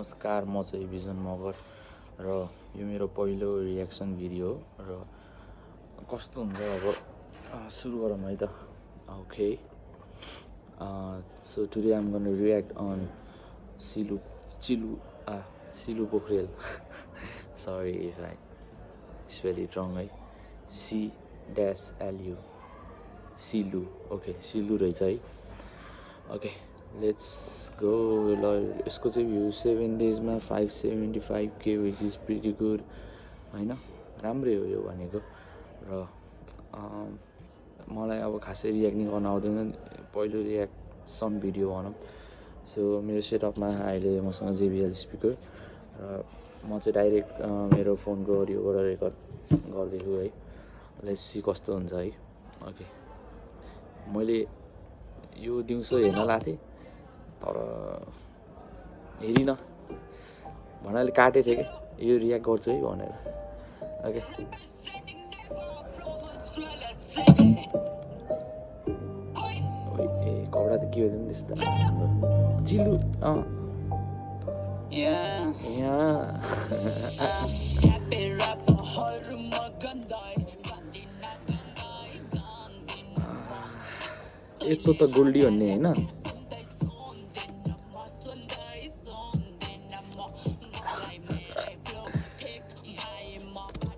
नमस्कार, म चाहिँ विजन मगर र यो मेरो पहिलो रियाक्सन भिडियो हो र कस्तो हुन्छ अब सुरु गरौँ है त। Okay, so today I am gonna react on Silu Pokharel sorry if I spell it wrong है, C-LU सिलु। ओके, सिलु रहेछ है। Okay, let's go. ल यसको चाहिँ भ्यू 7 डेजमा 575K which is pretty good होइन, राम्रै हो यो भनेको। र मलाई अब खासै रियाक्ट नि गर्न आउँदैन, पहिलो रियाक्सन भिडियो भनौँ। सो मेरो सेटअपमा अहिले मसँग JBL स्पिकर र म चाहिँ डाइरेक्ट मेरो फोनको अडियोबाट रेकर्ड गर्दैछु है। लेट्स सी कस्तो हुन्छ है। ओके, मैले यो दिउँसो हेर्न लाएको थिएँ तर हेरिनँ, भन्नाले काटेको थिएँ कि यो रियाक्ट गर्छु है भनेर। ओके, ए कपडा त के हो नि त्यस्तो चिलु यस्तो त गोल्डी भन्ने होइन,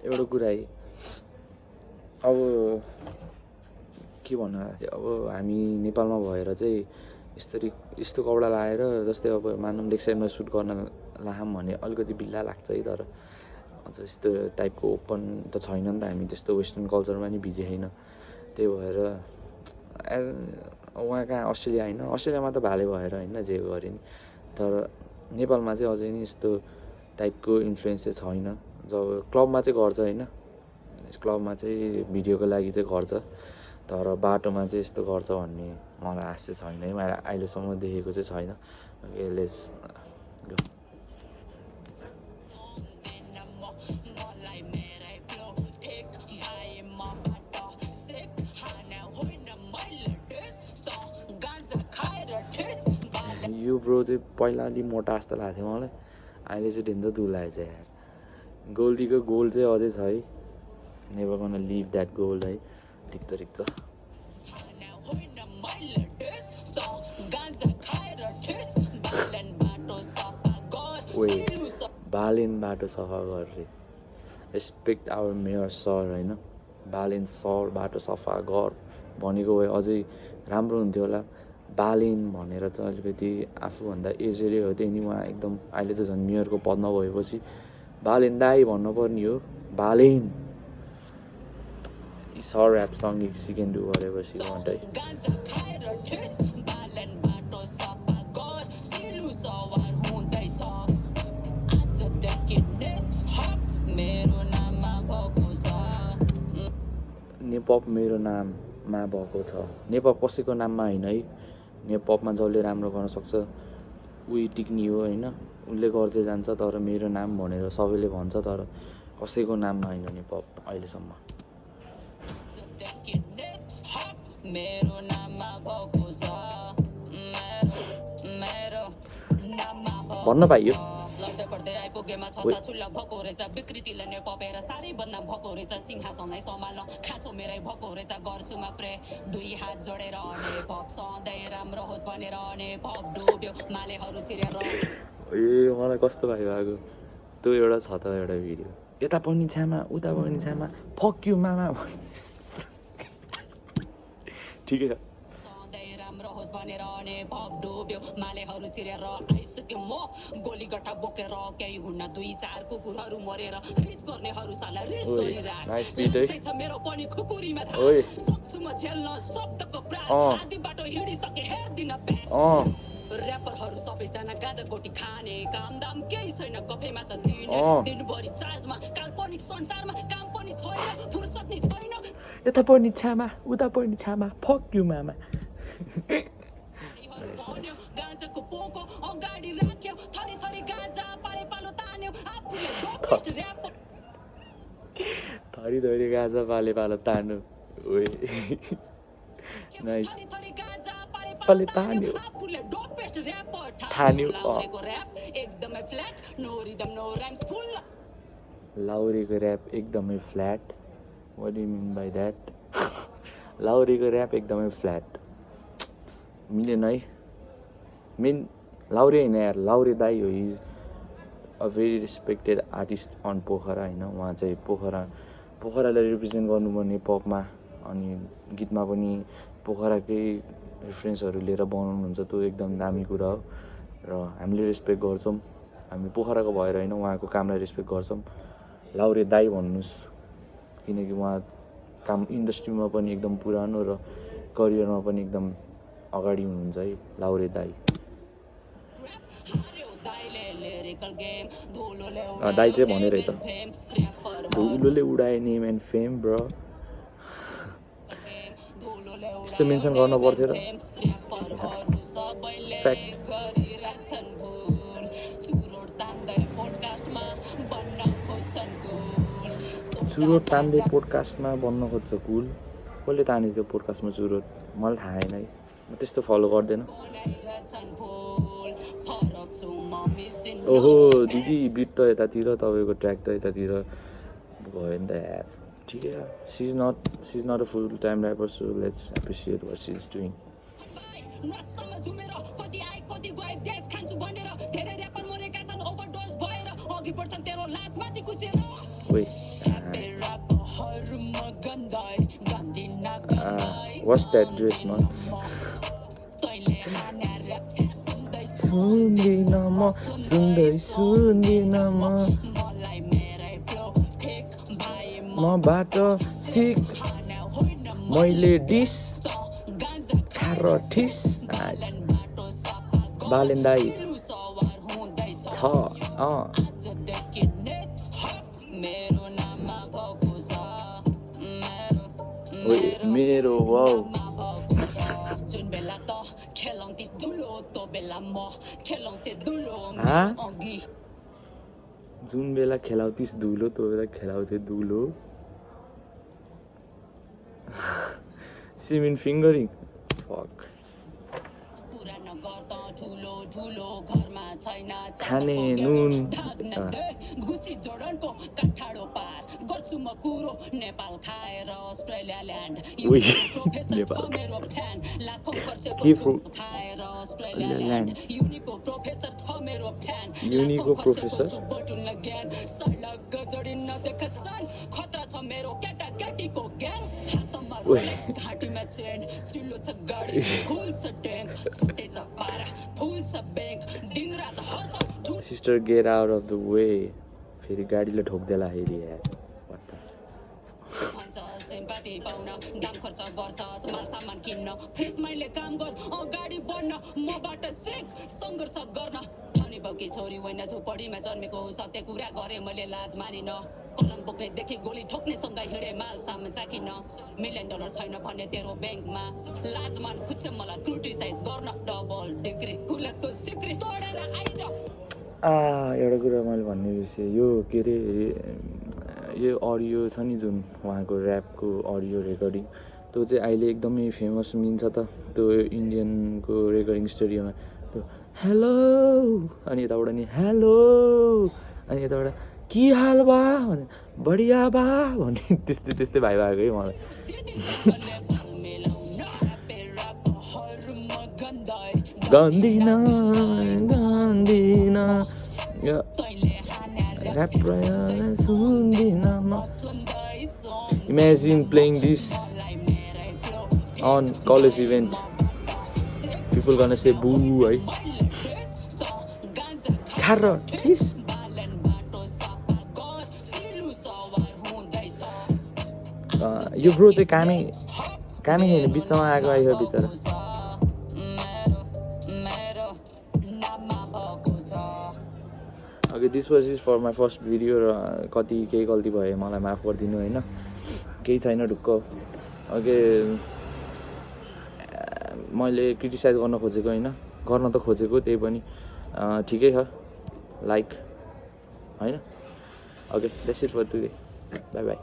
एउटा कुरा है। अब के भन्नु, अब हामी नेपालमा भएर चाहिँ यस्तो कपडा लगाएर, जस्तै अब मानौँ लेक्साइडमा सुट गर्न लाहौँ भने अलिकति बिल्ला लाग्छ है। तर अझ यस्तो टाइपको ओपन त छैन नि त, हामी त्यस्तो वेस्टर्न कल्चरमा नि भिजे छैन। त्यही भएर उहाँ कहाँ अस्ट्रेलिया होइन, अस्ट्रेलियामा त भाले भएर होइन जे गरे नि, तर नेपालमा चाहिँ अझै नि यस्तो टाइपको इन्फ्लुएन्स चाहिँ छैन। जब क्लबमा चाहिँ गर्छ होइन, क्लबमा चाहिँ भिडियोको लागि चाहिँ गर्छ, तर बाटोमा चाहिँ यस्तो गर्छ भन्ने मलाई आश चाहिँ छैन है, मैले अहिलेसम्म देखेको चाहिँ छैन। Okay, let's go. यो ब्रो चाहिँ पहिला अलि मोटा जस्तो लाग्थ्यो मलाई, अहिले चाहिँ डेन्जर दुलाएछ यार। गोल्डीको गोल्ड चाहिँ अझै छ है, never gonna live that gold है। ठिक छ। ओए बालेन बाटो सफा गरेर रेस्पेक्ट आवर मेयर सर होइन, बालेन सर बाटो सफा गर भनेको भए अझै राम्रो हुन्थ्यो होला। बालेन भनेर त अलिकति आफूभन्दा एजेडै हो त्यही नि, उहाँ एकदम अहिले त झन् मेयरको पदमा भएपछि बालेन दाई भन्नुपर्ने हो। बालेन सर ऱ्याप सङ she can do whatever she want है। नेपप मेरो नाममा भएको छ, नेपप कसैको नाममा होइन है। नेपपमा जसले राम्रो गर्न सक्छ उही टिक्ने हो होइन, उसले गर्दै जान्छ। तर मेरो नाम भनेर सबैले भन्छ, तर कसैको नाममा होइन नेपप अहिलेसम्म। भन्न पाइयो आइपुगेमा छता छुल्ला भएको रहेछ, विकृतिले नै पपेर साह्रै बदनाम भएको रहेछ, सिंहासनै सम्हाल्न खाँचो मेरै भएको रहेछ, गर्छु मात्रै 2 हात जोडेर अने पप सधैँ राम्रो होस् भनेर अने पप डुब्यो मालेहरू चिरेर। ए मलाई कस्तो भएको त्यो एउटा छ त एउटा भिडियो, यता पनि छ्यामा उता पनि छ्यामा फक यु मामा ठिकै छ। भनेर अने भग डुब्यो मालेहरू चिरेर आइसक्यो म गोली गट्टा बोकेर, केही हुन्न 2-4 कुकुरहरू मरेर, रिस गर्नेहरू साला रिस गरिरहेछ, मेरो पनि खुकुरीमा थाहा सक्छु म झेल्न शब्दको प्राण, आधी बाटो हिँडिसके हेर्दिन ऱ्यापरहरू सबैजना गाजा गोटी खाने, काम दाम केही छैन, गफैमा त दिनभरि चार्जमा, काल्पनिक संसारमा काम पनि छैन, फुर्सद नि छैन, यता पनि छ्यामा उता पनि छ्यामा फक यु मामा। गाजाको पोको अगाडि राख्यो, थरी गाजा पाले पालो तान्यो, आफूले थरी गाजा पाले पालो तान्यो। ओए नाइस, पाले तान्यो ठान्यो एकदमै flat, no rhythm, no rhymes, full. लाउरीको ऱ्याप एकदमै flat. What do you mean by that? लाउरीको ऱ्याप एकदमै फ्ल्याट. मिलेन है. मेन लाउरी होइन यार, लाउरी दाई हो. Is a very respected artist on Pokhara होइन. उहाँ चाहिँ पोखरालाई रिप्रेजेन्ट गर्नुपर्ने पपमा अनि गीतमा पनि पोखराकै रेफरेन्सहरू लिएर बनाउनुहुन्छ. त्यो एकदम दामी कुरा हो र हामीले रेस्पेक्ट गर्छौँ. हामी पोखराको भएर होइन, उहाँको कामलाई रेस्पेक्ट गर्छौँ. लाउरे दाई भन्नुहोस्, किनकि उहाँ काम इन्डस्ट्रीमा पनि एकदम पुरानो र करियरमा पनि एकदम अगाडि हुनुहुन्छ है लाउरे दाई. दाई चाहिँ भने रहेछ धुलोले उडाए नेम एन्ड फेम ब्रो. यस्तो मेन्सन गर्नु पर्थ्यो र. फ्याक्ट. चुरोट तान्दै पोडकास्टमा बन्न खोज्छ कुल. कसले तान्यो त्यो पोडकास्टमा चुरोट? मलाई थाहा छैन है, म त्यस्तो फलो गर्दैन. ओहो दिदी, बिट त यतातिर, तपाईँको ट्र्याक त यतातिर गयो नि त यार. ठिकै हो. She is not a full time rapper, so let's appreciate what she is doing. What's that dress, man? सुन्दिन म, मबाट सिक मैले डिस खाएर ठिस. बालेन दाई छ. मेरो वाउ. जुन बेला खेलाउतिस धुलो, त्यो बेला खेलाउँथे धुलो. Semen fingering. फक. खाने नुन गुची जोडनको काठाडो पार गर्छु म कुरो नेपाल खाएर अस्ट्रेलिया ल्यान्ड. नेपाल मेरो फ्यान लाखौं खर्चेको खाएर अस्ट्रेलिया ल्यान्ड. युनिको प्रोफेसर छ मेरो फ्यान. युनिको प्रोफेसर बटुल्न ज्ञान सडक गजडी नदेख सन. खतरा छ मेरो केटाकेटीको ग्याङ. हातमा रोलेक्स घाँटीमा चेन चिल्लो छ गाडी फुल छ ट्याङ्क छुटे छ पारा फुल छ ब्याङ्क दिनरात हस. Sister get out of the way. फेरि गाडीले ठोक्देला हेरि यार. सिम्पथी पाउन दाम खर्च गर्छस् माल सामान किन्न फ्रिजमाइले काम गर अगाडि बढ्न मबाट सिक सङ्घर्ष गर्न. धनी बाउकी छोरी होइन झोपडीमा जन्मेको सत्य कुरा गरे मैले लाज मानिन. कलम बोक्नेदेखि गोली ठोक्नेसँग हिँडे माल सामान साकिन. $1,000,000 छैन भन्ने तेरो ब्याङ्कमा लाजमान खुच्छ मलाई क्रिटिसाइज गर्न. डबल डिग्री कुलतको सिक्री तोडेर आइज. एउटा कुरा मैले भन्ने बिर्सेँ. यो के अरे यो अडियो छ नि जुन उहाँको ऱ्यापको अडियो रेकर्डिङ, त्यो चाहिँ अहिले एकदमै फेमस मिन्छ त. त्यो इन्डियनको रेकर्डिङ स्टुडियोमा त्यो हेलो अनि यताबाट नि हेलो अनि यताबाट के हाल बा भने बढिया बा भने त्यस्तै त्यस्तै भाइ भएको है मलाई. गन्दिन गन्दिन ऱ्याप सुन्दिन म. Imagine playing this on college event. People gonna say boo, right? Carro, please. यो ब्रो चाहिँ कामै छैन, बिचमा आएको आइयो बिचरा. Okay, this was it for my first video. र कति केही गल्ती भयो मलाई माफ गरिदिनु होइन, केही छैन ढुक्क. ओके, मैले क्रिटिसाइज गर्न खोजेको होइन, गर्न त खोजेको, त्यही पनि ठिकै छ लाइक होइन. Okay, that's it for today. Bye by.